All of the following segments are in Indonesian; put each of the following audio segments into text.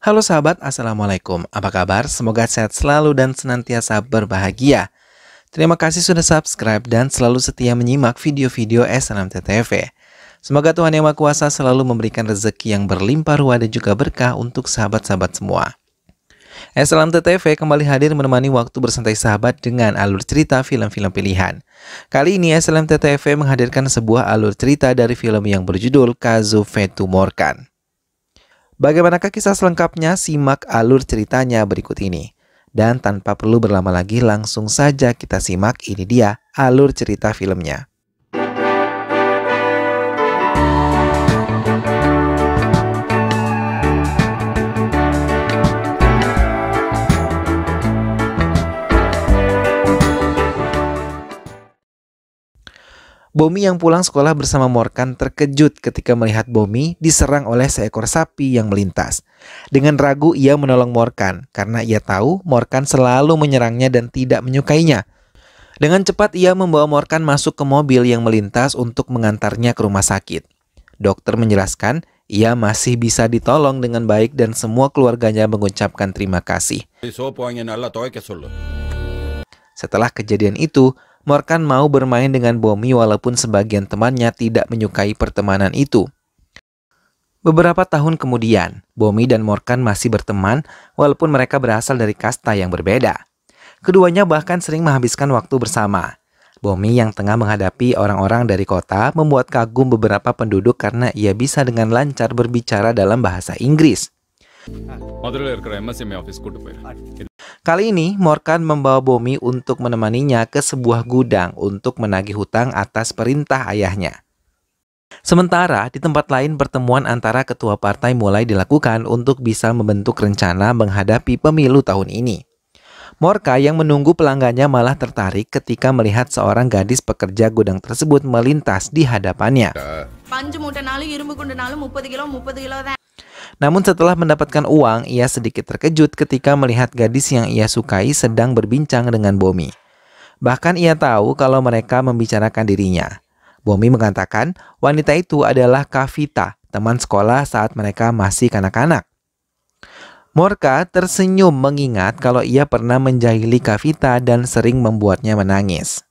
Halo sahabat, Assalamualaikum. Apa kabar? Semoga sehat selalu dan senantiasa berbahagia. Terima kasih sudah subscribe dan selalu setia menyimak video-video SLMT-TV. Semoga Tuhan Yang Maha Kuasa selalu memberikan rezeki yang berlimpah ruah dan juga berkah untuk sahabat-sahabat semua. SLMT-TV kembali hadir menemani waktu bersantai sahabat dengan alur cerita film-film pilihan. Kali ini SLMT-TV menghadirkan sebuah alur cerita dari film yang berjudul Kazu Fetu Morkan. Bagaimanakah kisah selengkapnya? Simak alur ceritanya berikut ini. Dan tanpa perlu berlama lagi, langsung saja kita simak. Ini dia alur cerita filmnya. Bomi yang pulang sekolah bersama Morkan terkejut ketika melihat Bomi diserang oleh seekor sapi yang melintas. Dengan ragu ia menolong Morkan karena ia tahu Morkan selalu menyerangnya dan tidak menyukainya. Dengan cepat ia membawa Morkan masuk ke mobil yang melintas untuk mengantarnya ke rumah sakit. Dokter menjelaskan ia masih bisa ditolong dengan baik dan semua keluarganya mengucapkan terima kasih. Setelah kejadian itu, Morkan mau bermain dengan Bomi walaupun sebagian temannya tidak menyukai pertemanan itu. Beberapa tahun kemudian, Bomi dan Morkan masih berteman walaupun mereka berasal dari kasta yang berbeda. Keduanya bahkan sering menghabiskan waktu bersama. Bomi yang tengah menghadapi orang-orang dari kota membuat kagum beberapa penduduk karena ia bisa dengan lancar berbicara dalam bahasa Inggris. Kali ini, Morkan membawa Bomi untuk menemaninya ke sebuah gudang untuk menagih hutang atas perintah ayahnya. Sementara, di tempat lain pertemuan antara ketua partai mulai dilakukan untuk bisa membentuk rencana menghadapi pemilu tahun ini. Morka yang menunggu pelanggannya malah tertarik ketika melihat seorang gadis pekerja gudang tersebut melintas di hadapannya. Namun setelah mendapatkan uang, ia sedikit terkejut ketika melihat gadis yang ia sukai sedang berbincang dengan Bomi. Bahkan ia tahu kalau mereka membicarakan dirinya. Bomi mengatakan wanita itu adalah Kavita, teman sekolah saat mereka masih kanak-kanak. Morka tersenyum mengingat kalau ia pernah menjahili Kavita dan sering membuatnya menangis.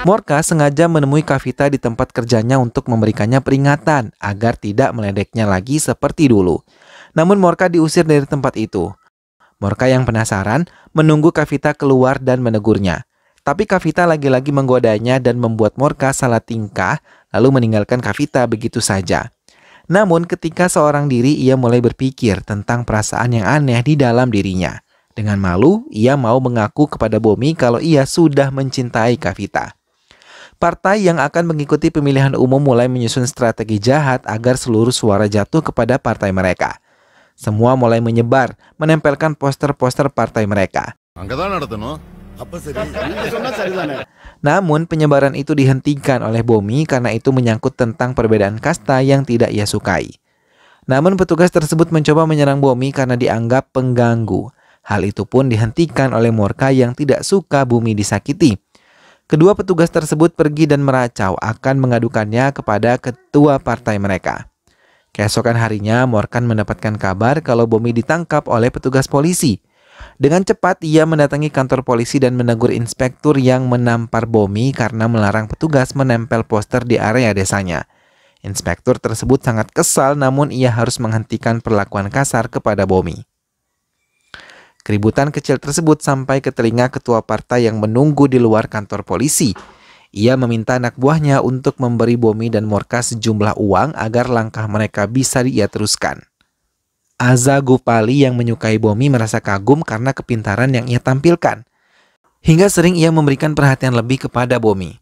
Morka sengaja menemui Kavita di tempat kerjanya untuk memberikannya peringatan agar tidak meledeknya lagi seperti dulu. Namun Morka diusir dari tempat itu. Morka yang penasaran menunggu Kavita keluar dan menegurnya. Tapi Kavita lagi-lagi menggodanya dan membuat Morka salah tingkah lalu meninggalkan Kavita begitu saja. Namun ketika seorang diri ia mulai berpikir tentang perasaan yang aneh di dalam dirinya. Dengan malu, ia mau mengaku kepada Bomi kalau ia sudah mencintai Kavita. Partai yang akan mengikuti pemilihan umum mulai menyusun strategi jahat agar seluruh suara jatuh kepada partai mereka. Semua mulai menyebar, menempelkan poster-poster partai mereka. Namun penyebaran itu dihentikan oleh Bomi karena itu menyangkut tentang perbedaan kasta yang tidak ia sukai. Namun petugas tersebut mencoba menyerang Bomi karena dianggap pengganggu. Hal itu pun dihentikan oleh Morka yang tidak suka Bomi disakiti. Kedua petugas tersebut pergi dan meracau akan mengadukannya kepada ketua partai mereka. Keesokan harinya, Morkan mendapatkan kabar kalau Bomi ditangkap oleh petugas polisi. Dengan cepat, ia mendatangi kantor polisi dan menegur inspektur yang menampar Bomi karena melarang petugas menempel poster di area desanya. Inspektur tersebut sangat kesal, namun ia harus menghentikan perlakuan kasar kepada Bomi. Keributan kecil tersebut sampai ke telinga ketua partai yang menunggu di luar kantor polisi. Ia meminta anak buahnya untuk memberi Bomi dan Morka sejumlah uang agar langkah mereka bisa ia teruskan. Aza Gopali yang menyukai Bomi merasa kagum karena kepintaran yang ia tampilkan. Hingga sering ia memberikan perhatian lebih kepada Bomi.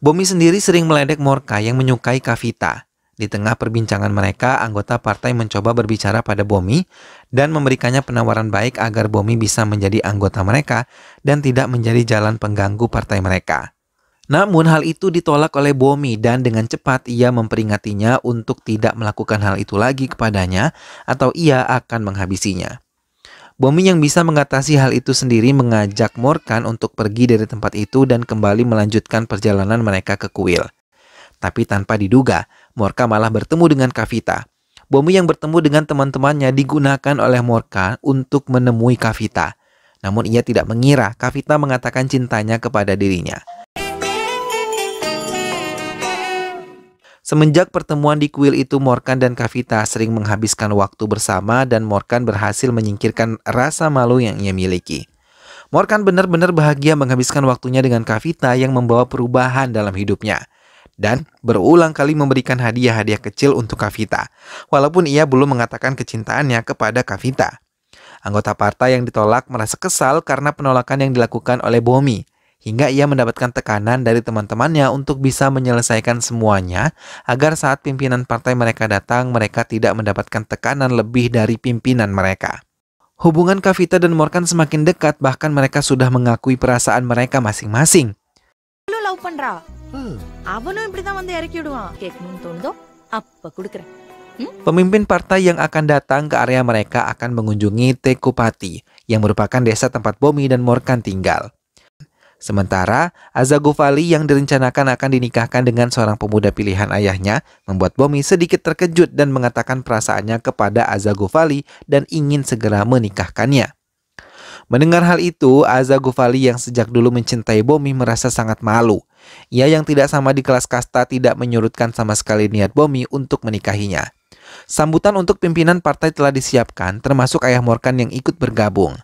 Bomi sendiri sering meledek Morka yang menyukai Kavita. Di tengah perbincangan mereka, anggota partai mencoba berbicara pada Bomi dan memberikannya penawaran baik agar Bomi bisa menjadi anggota mereka dan tidak menjadi jalan pengganggu partai mereka. Namun hal itu ditolak oleh Bomi dan dengan cepat ia memperingatinya untuk tidak melakukan hal itu lagi kepadanya atau ia akan menghabisinya. Bomi yang bisa mengatasi hal itu sendiri mengajak Morkan untuk pergi dari tempat itu dan kembali melanjutkan perjalanan mereka ke kuil. Tapi tanpa diduga, Morka malah bertemu dengan Kavita. Bomi yang bertemu dengan teman-temannya digunakan oleh Morka untuk menemui Kavita. Namun ia tidak mengira Kavita mengatakan cintanya kepada dirinya. Semenjak pertemuan di kuil itu, Morkan dan Kavita sering menghabiskan waktu bersama dan Morkan berhasil menyingkirkan rasa malu yang ia miliki. Morkan benar-benar bahagia menghabiskan waktunya dengan Kavita yang membawa perubahan dalam hidupnya. Dan berulang kali memberikan hadiah-hadiah kecil untuk Kavita, walaupun ia belum mengatakan kecintaannya kepada Kavita. Anggota partai yang ditolak merasa kesal karena penolakan yang dilakukan oleh Bomi, hingga ia mendapatkan tekanan dari teman-temannya untuk bisa menyelesaikan semuanya agar saat pimpinan partai mereka datang, mereka tidak mendapatkan tekanan lebih dari pimpinan mereka. Hubungan Kavita dan Morkan semakin dekat, bahkan mereka sudah mengakui perasaan mereka masing-masing. Lu love பண்றா அவனும் இப்படி தான் வந்து இறக்கி விடுவான் கேட்கணும்னு தோணுதோ அப்ப குடுக்குறேன். Pemimpin partai yang akan datang ke area mereka akan mengunjungi Tekupati, yang merupakan desa tempat Bomi dan Morkan tinggal. Sementara, Azagufali yang direncanakan akan dinikahkan dengan seorang pemuda pilihan ayahnya membuat Bomi sedikit terkejut dan mengatakan perasaannya kepada Azagufali dan ingin segera menikahkannya. Mendengar hal itu, Azagufali yang sejak dulu mencintai Bomi merasa sangat malu. Ia yang tidak sama di kelas kasta tidak menyurutkan sama sekali niat Bomi untuk menikahinya. Sambutan untuk pimpinan partai telah disiapkan, termasuk ayah Morkan yang ikut bergabung.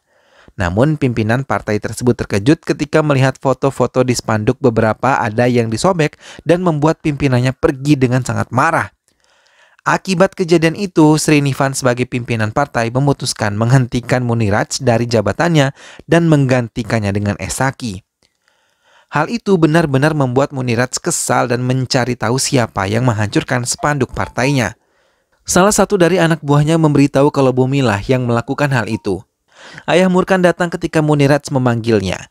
Namun pimpinan partai tersebut terkejut ketika melihat foto-foto di spanduk beberapa ada yang disobek dan membuat pimpinannya pergi dengan sangat marah. Akibat kejadian itu, Srinivas sebagai pimpinan partai memutuskan menghentikan Muniraj dari jabatannya dan menggantikannya dengan Esaki. Hal itu benar-benar membuat Muniraj kesal dan mencari tahu siapa yang menghancurkan spanduk partainya. Salah satu dari anak buahnya memberitahu kalau Bomilah yang melakukan hal itu. Ayah Morkan datang ketika Muniraj memanggilnya.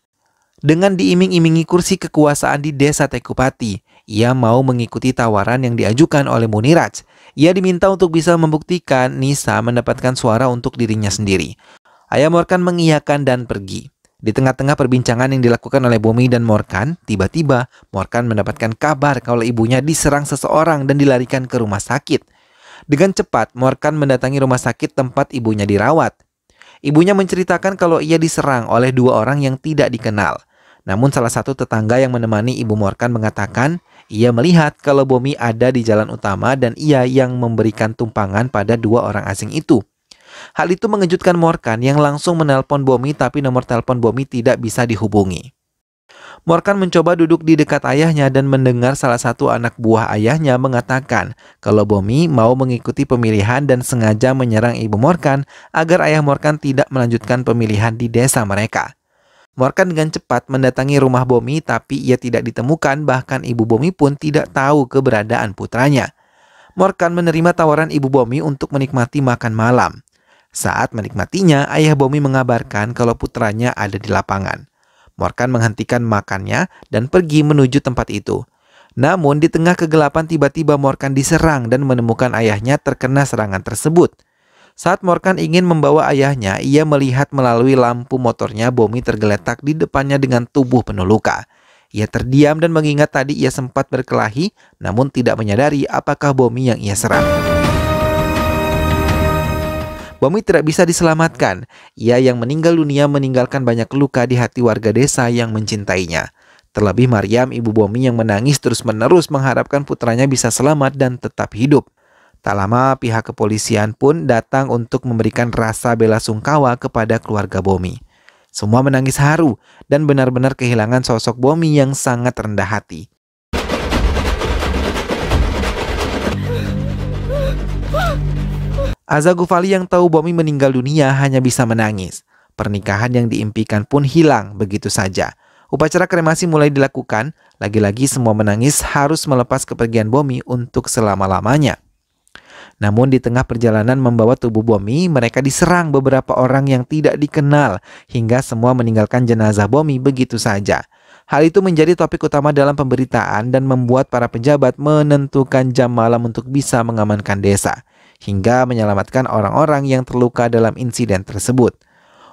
Dengan diiming-imingi kursi kekuasaan di desa Tekupati, ia mau mengikuti tawaran yang diajukan oleh Muniraj. Ia diminta untuk bisa membuktikan Nisa mendapatkan suara untuk dirinya sendiri. Ayah Morkan mengiyakan dan pergi. Di tengah-tengah perbincangan yang dilakukan oleh Bomi dan Morkan, tiba-tiba Morkan mendapatkan kabar kalau ibunya diserang seseorang dan dilarikan ke rumah sakit. Dengan cepat, Morkan mendatangi rumah sakit tempat ibunya dirawat. Ibunya menceritakan kalau ia diserang oleh dua orang yang tidak dikenal. Namun salah satu tetangga yang menemani ibu Morkan mengatakan ia melihat kalau Bomi ada di jalan utama dan ia yang memberikan tumpangan pada dua orang asing itu. Hal itu mengejutkan Morkan yang langsung menelpon Bomi, tapi nomor telepon Bomi tidak bisa dihubungi. Morkan mencoba duduk di dekat ayahnya dan mendengar salah satu anak buah ayahnya mengatakan kalau Bomi mau mengikuti pemilihan dan sengaja menyerang ibu Morkan agar ayah Morkan tidak melanjutkan pemilihan di desa mereka. Morkan dengan cepat mendatangi rumah Bomi, tapi ia tidak ditemukan, bahkan ibu Bomi pun tidak tahu keberadaan putranya. Morkan menerima tawaran ibu Bomi untuk menikmati makan malam. Saat menikmatinya, ayah Bomi mengabarkan kalau putranya ada di lapangan. Morkan menghentikan makannya dan pergi menuju tempat itu. Namun di tengah kegelapan tiba-tiba Morkan diserang dan menemukan ayahnya terkena serangan tersebut. Saat Morkan ingin membawa ayahnya, ia melihat melalui lampu motornya Bomi tergeletak di depannya dengan tubuh penuh luka. Ia terdiam dan mengingat tadi ia sempat berkelahi, namun tidak menyadari apakah Bomi yang ia serang. Bomi tidak bisa diselamatkan. Ia yang meninggal dunia meninggalkan banyak luka di hati warga desa yang mencintainya. Terlebih Mariam, ibu Bomi yang menangis terus-menerus mengharapkan putranya bisa selamat dan tetap hidup. Tak lama pihak kepolisian pun datang untuk memberikan rasa bela sungkawa kepada keluarga Bomi. Semua menangis haru dan benar-benar kehilangan sosok Bomi yang sangat rendah hati. Azagufali yang tahu Bomi meninggal dunia hanya bisa menangis. Pernikahan yang diimpikan pun hilang begitu saja. Upacara kremasi mulai dilakukan, lagi-lagi semua menangis harus melepas kepergian Bomi untuk selama-lamanya. Namun di tengah perjalanan membawa tubuh Bomi, mereka diserang beberapa orang yang tidak dikenal hingga semua meninggalkan jenazah Bomi begitu saja. Hal itu menjadi topik utama dalam pemberitaan dan membuat para pejabat menentukan jam malam untuk bisa mengamankan desa, hingga menyelamatkan orang-orang yang terluka dalam insiden tersebut.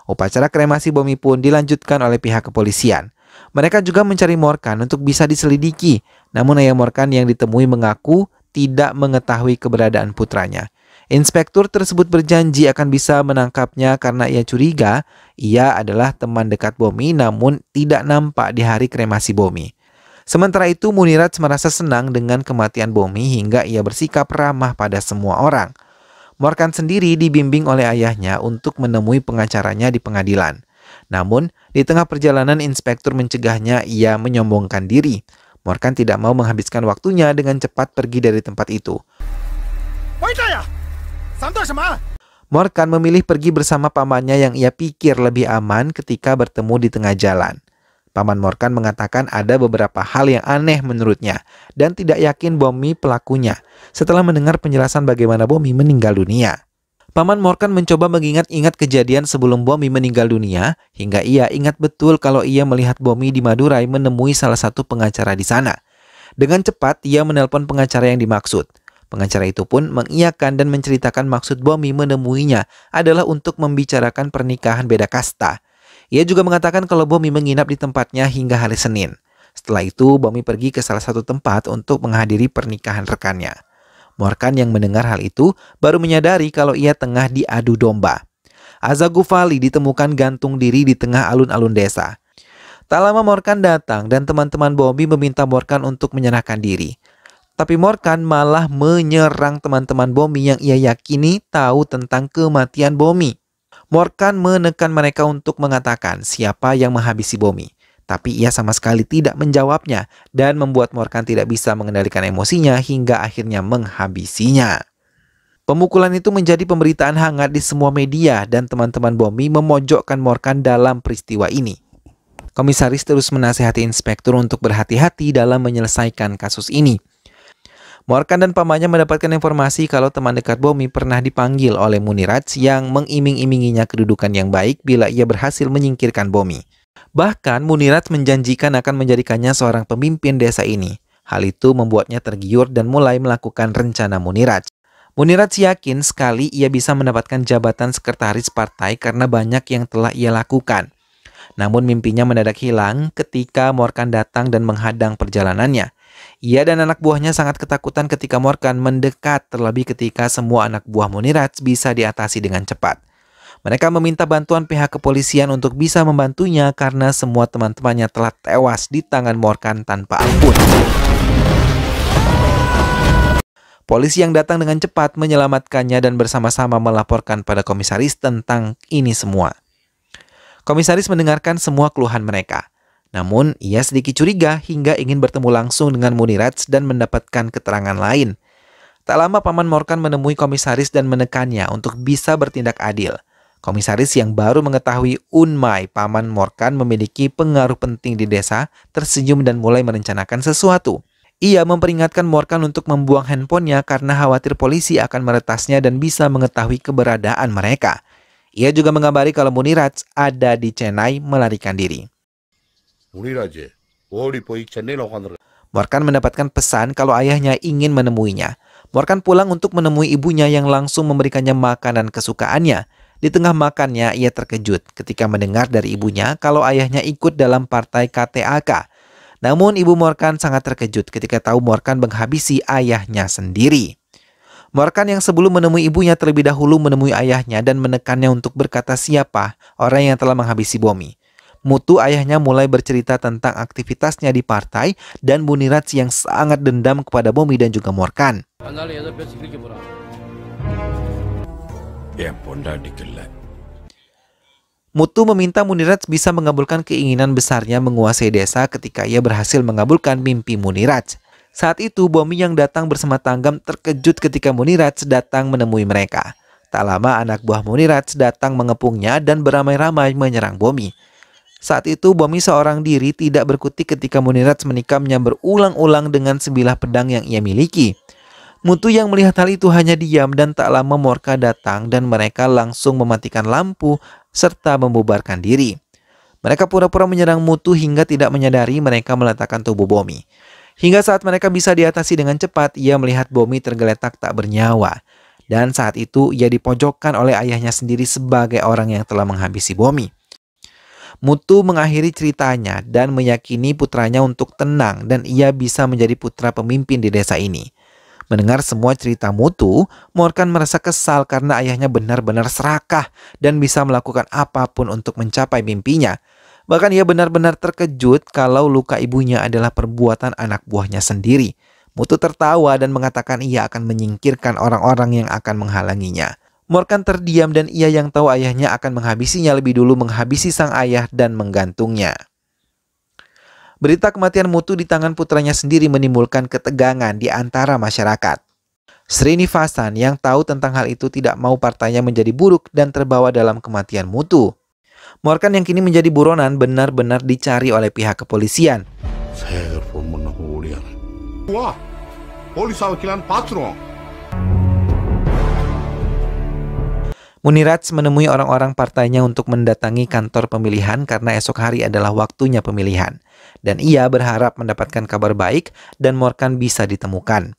Upacara kremasi Bomi pun dilanjutkan oleh pihak kepolisian. Mereka juga mencari Morkan untuk bisa diselidiki, namun ayah Morkan yang ditemui mengaku tidak mengetahui keberadaan putranya. Inspektur tersebut berjanji akan bisa menangkapnya karena ia curiga ia adalah teman dekat Bomi namun tidak nampak di hari kremasi Bomi. Sementara itu, Munirats merasa senang dengan kematian Bomi hingga ia bersikap ramah pada semua orang. Morkan sendiri dibimbing oleh ayahnya untuk menemui pengacaranya di pengadilan. Namun, di tengah perjalanan inspektur mencegahnya ia menyombongkan diri. Morkan tidak mau menghabiskan waktunya dengan cepat pergi dari tempat itu. Morkan memilih pergi bersama pamannya yang ia pikir lebih aman ketika bertemu di tengah jalan. Paman Morkan mengatakan ada beberapa hal yang aneh menurutnya dan tidak yakin Bomi pelakunya setelah mendengar penjelasan bagaimana Bomi meninggal dunia. Paman Morkan mencoba mengingat-ingat kejadian sebelum Bomi meninggal dunia hingga ia ingat betul kalau ia melihat Bomi di Madurai menemui salah satu pengacara di sana. Dengan cepat ia menelpon pengacara yang dimaksud. Pengacara itu pun mengiyakan dan menceritakan maksud Bomi menemuinya adalah untuk membicarakan pernikahan beda kasta. Ia juga mengatakan kalau Bomi menginap di tempatnya hingga hari Senin. Setelah itu, Bomi pergi ke salah satu tempat untuk menghadiri pernikahan rekannya. Morkan yang mendengar hal itu baru menyadari kalau ia tengah diadu domba. Azagufali ditemukan gantung diri di tengah alun-alun desa. Tak lama Morkan datang dan teman-teman Bomi meminta Morkan untuk menyerahkan diri. Tapi Morkan malah menyerang teman-teman Bomi yang ia yakini tahu tentang kematian Bomi. Morkan menekan mereka untuk mengatakan siapa yang menghabisi Bomi. Tapi ia sama sekali tidak menjawabnya dan membuat Morkan tidak bisa mengendalikan emosinya hingga akhirnya menghabisinya. Pemukulan itu menjadi pemberitaan hangat di semua media dan teman-teman Bomi memojokkan Morkan dalam peristiwa ini. Komisaris terus menasihati inspektur untuk berhati-hati dalam menyelesaikan kasus ini. Morkan dan pamannya mendapatkan informasi kalau teman dekat Bomi pernah dipanggil oleh Munirats yang mengiming-iminginya kedudukan yang baik bila ia berhasil menyingkirkan Bomi. Bahkan Munirats menjanjikan akan menjadikannya seorang pemimpin desa ini. Hal itu membuatnya tergiur dan mulai melakukan rencana Munirats. Munirats yakin sekali ia bisa mendapatkan jabatan sekretaris partai karena banyak yang telah ia lakukan. Namun mimpinya mendadak hilang ketika Morkan datang dan menghadang perjalanannya. Ia dan anak buahnya sangat ketakutan ketika Morkan mendekat, terlebih ketika semua anak buah Munirats bisa diatasi dengan cepat. Mereka meminta bantuan pihak kepolisian untuk bisa membantunya karena semua teman-temannya telah tewas di tangan Morkan tanpa ampun. Polisi yang datang dengan cepat menyelamatkannya dan bersama-sama melaporkan pada komisaris tentang ini semua. Komisaris mendengarkan semua keluhan mereka. Namun, ia sedikit curiga hingga ingin bertemu langsung dengan Munirats dan mendapatkan keterangan lain. Tak lama Paman Morkan menemui komisaris dan menekannya untuk bisa bertindak adil. Komisaris yang baru mengetahui Unmai Paman Morkan memiliki pengaruh penting di desa, tersenyum dan mulai merencanakan sesuatu. Ia memperingatkan Morkan untuk membuang handphonenya karena khawatir polisi akan meretasnya dan bisa mengetahui keberadaan mereka. Ia juga mengabari kalau Munirats ada di Chennai melarikan diri. Morkan mendapatkan pesan kalau ayahnya ingin menemuinya. Morkan pulang untuk menemui ibunya yang langsung memberikannya makanan kesukaannya. Di tengah makannya, ia terkejut ketika mendengar dari ibunya kalau ayahnya ikut dalam partai KTAK. Namun ibu Morkan sangat terkejut ketika tahu Morkan menghabisi ayahnya sendiri. Morkan yang sebelum menemui ibunya terlebih dahulu menemui ayahnya dan menekannya untuk berkata siapa orang yang telah menghabisi Bomi. Mutu ayahnya mulai bercerita tentang aktivitasnya di partai dan Munirats yang sangat dendam kepada Bomi dan juga Morkan. Mutu meminta Munirats bisa mengabulkan keinginan besarnya menguasai desa ketika ia berhasil mengabulkan mimpi Munirats. Saat itu Bomi yang datang bersama Tanggam terkejut ketika Munirats datang menemui mereka. Tak lama anak buah Munirats datang mengepungnya dan beramai-ramai menyerang Bomi. Saat itu Bomi seorang diri tidak berkutik ketika Munirats menikamnya berulang-ulang dengan sebilah pedang yang ia miliki. Mutu yang melihat hal itu hanya diam dan tak lama Morka datang dan mereka langsung mematikan lampu serta membubarkan diri. Mereka pura-pura menyerang Mutu hingga tidak menyadari mereka meletakkan tubuh Bomi. Hingga saat mereka bisa diatasi dengan cepat, ia melihat Bomi tergeletak tak bernyawa. Dan saat itu ia dipojokkan oleh ayahnya sendiri sebagai orang yang telah menghabisi Bomi. Mutu mengakhiri ceritanya dan meyakini putranya untuk tenang dan ia bisa menjadi putra pemimpin di desa ini. Mendengar semua cerita Mutu, Morkan merasa kesal karena ayahnya benar-benar serakah dan bisa melakukan apapun untuk mencapai mimpinya. Bahkan ia benar-benar terkejut kalau luka ibunya adalah perbuatan anak buahnya sendiri. Mutu tertawa dan mengatakan ia akan menyingkirkan orang-orang yang akan menghalanginya. Morkan terdiam dan ia yang tahu ayahnya akan menghabisinya lebih dulu menghabisi sang ayah dan menggantungnya. Berita kematian Mutu di tangan putranya sendiri menimbulkan ketegangan di antara masyarakat. Srinivasan yang tahu tentang hal itu tidak mau partainya menjadi buruk dan terbawa dalam kematian Mutu. Morkan yang kini menjadi buronan benar-benar dicari oleh pihak kepolisian. Wah, polisi wakilan patron. Munirats menemui orang-orang partainya untuk mendatangi kantor pemilihan karena esok hari adalah waktunya pemilihan. Dan ia berharap mendapatkan kabar baik dan Morkan bisa ditemukan.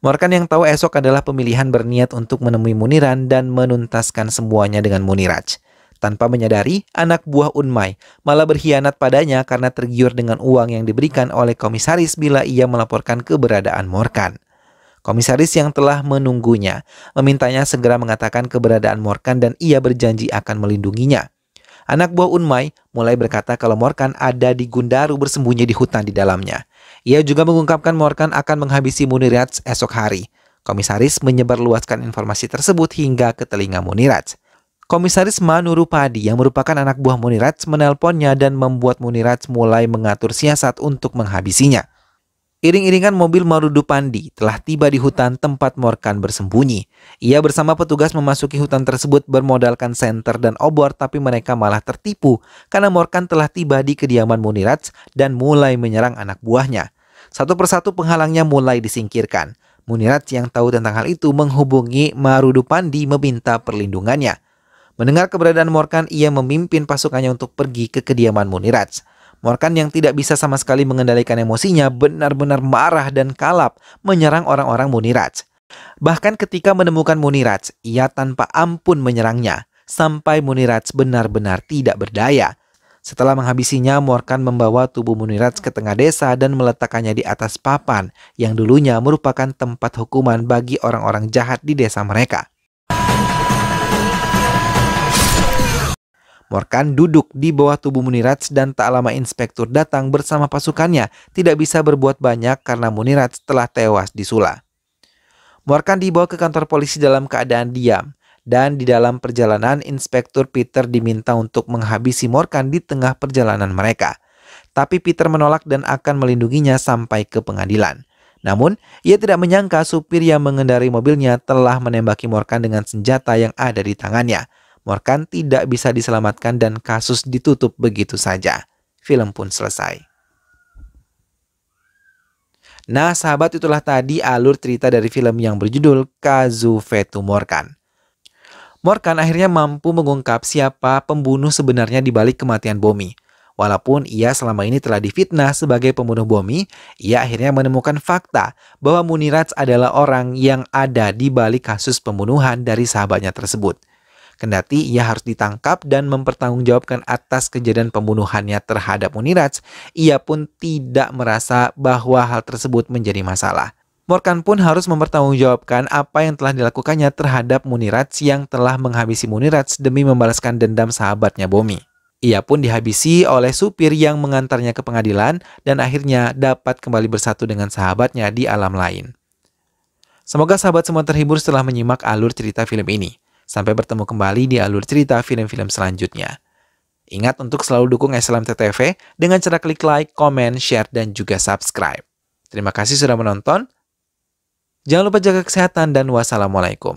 Morkan yang tahu esok adalah pemilihan berniat untuk menemui Muniran dan menuntaskan semuanya dengan Munirats. Tanpa menyadari, anak buah Unmai malah berkhianat padanya karena tergiur dengan uang yang diberikan oleh komisaris bila ia melaporkan keberadaan Morkan. Komisaris yang telah menunggunya memintanya segera mengatakan keberadaan Morkan dan ia berjanji akan melindunginya. Anak buah Unmai mulai berkata kalau Morkan ada di Gundaru bersembunyi di hutan di dalamnya. Ia juga mengungkapkan Morkan akan menghabisi Munirats esok hari. Komisaris menyebarluaskan informasi tersebut hingga ke telinga Munirats. Komisaris Manurupadi yang merupakan anak buah Munirats menelponnya dan membuat Munirats mulai mengatur siasat untuk menghabisinya. Iring-iringan mobil Marudupandi telah tiba di hutan tempat Morkan bersembunyi. Ia bersama petugas memasuki hutan tersebut bermodalkan senter dan obor, tapi mereka malah tertipu karena Morkan telah tiba di kediaman Munirats dan mulai menyerang anak buahnya. Satu persatu penghalangnya mulai disingkirkan. Munirats yang tahu tentang hal itu menghubungi Marudupandi meminta perlindungannya. Mendengar keberadaan Morkan, ia memimpin pasukannya untuk pergi ke kediaman Munirats. Morkan yang tidak bisa sama sekali mengendalikan emosinya benar-benar marah dan kalap menyerang orang-orang Munirats. Bahkan ketika menemukan Munirats, ia tanpa ampun menyerangnya sampai Munirats benar-benar tidak berdaya. Setelah menghabisinya, Morkan membawa tubuh Munirats ke tengah desa dan meletakkannya di atas papan yang dulunya merupakan tempat hukuman bagi orang-orang jahat di desa mereka. Morkan duduk di bawah tubuh Munirats dan tak lama inspektur datang bersama pasukannya tidak bisa berbuat banyak karena Munirats telah tewas di Sula. Morkan dibawa ke kantor polisi dalam keadaan diam dan di dalam perjalanan inspektur Peter diminta untuk menghabisi Morkan di tengah perjalanan mereka. Tapi Peter menolak dan akan melindunginya sampai ke pengadilan. Namun, ia tidak menyangka supir yang mengendarai mobilnya telah menembaki Morkan dengan senjata yang ada di tangannya. Morkan tidak bisa diselamatkan dan kasus ditutup begitu saja. Film pun selesai. Nah, sahabat, itulah tadi alur cerita dari film yang berjudul Kazuvetu Morkan. Morkan akhirnya mampu mengungkap siapa pembunuh sebenarnya di balik kematian Bomi. Walaupun ia selama ini telah difitnah sebagai pembunuh Bomi, ia akhirnya menemukan fakta bahwa Munirats adalah orang yang ada di balik kasus pembunuhan dari sahabatnya tersebut. Kendati ia harus ditangkap dan mempertanggungjawabkan atas kejadian pembunuhannya terhadap Munirats, ia pun tidak merasa bahwa hal tersebut menjadi masalah. Morkan pun harus mempertanggungjawabkan apa yang telah dilakukannya terhadap Munirats yang telah menghabisi Munirats demi membalaskan dendam sahabatnya Bomi. Ia pun dihabisi oleh supir yang mengantarnya ke pengadilan dan akhirnya dapat kembali bersatu dengan sahabatnya di alam lain. Semoga sahabat semua terhibur setelah menyimak alur cerita film ini. Sampai bertemu kembali di alur cerita film-film selanjutnya. Ingat untuk selalu dukung SLMT-TV dengan cara klik like, komen, share, dan juga subscribe. Terima kasih sudah menonton. Jangan lupa jaga kesehatan dan wassalamualaikum.